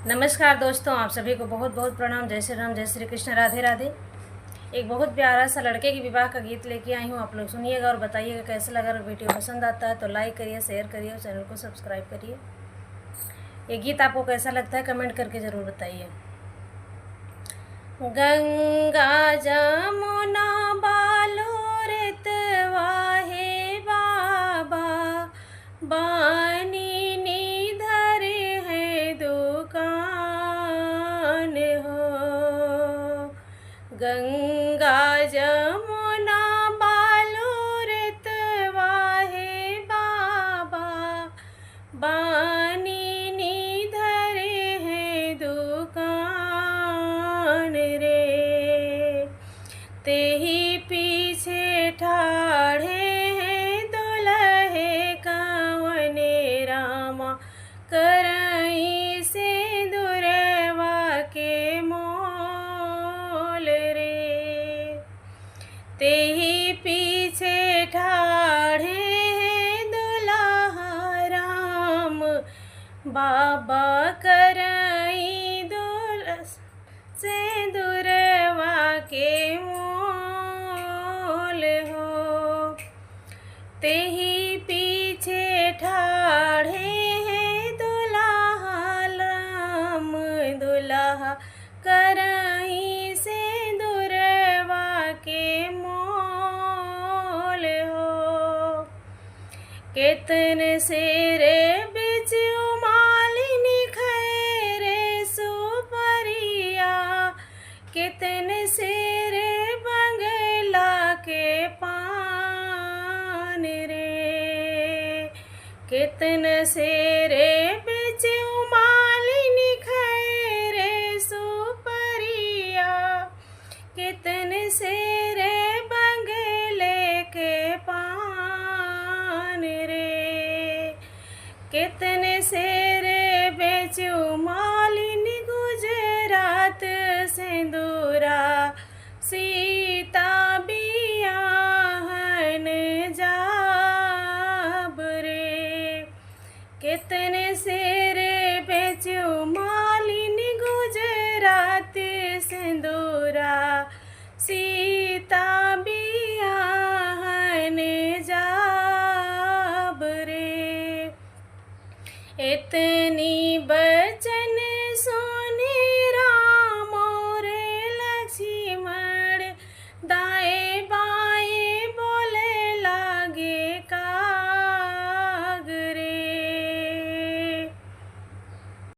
नमस्कार दोस्तों, आप सभी को बहुत बहुत प्रणाम। जय श्री राम, जय श्री कृष्ण, राधे राधे। एक बहुत प्यारा सा लड़के की विवाह का गीत लेके आई हूँ। आप लोग सुनिएगा और बताइएगा कैसा लगा। अगर वीडियो पसंद आता है तो लाइक करिए, शेयर करिए और चैनल को सब्सक्राइब करिए। ये गीत आपको कैसा लगता है कमेंट करके ज़रूर बताइए। गंगा जमुना बालोरित वाहे बाबा, बानी निधर है दुकान हो। गंगा जमुना बालोरित वाहे बाबा, बानी निधर है दुकान रे। तेही पीछे ठाढ़े हैं दुल्हे कवने रामा, करई से दुरवा के मोल रे। तेही पीछे ठाढ़े हैं दुल्हा राम, बाबा करई दुल से दुरवा के मोल हो। तेही पीछे ठाढ़े हैं दुल्हा राम, दुल्हा करई से दुरवा के मोल हो। केतन से रे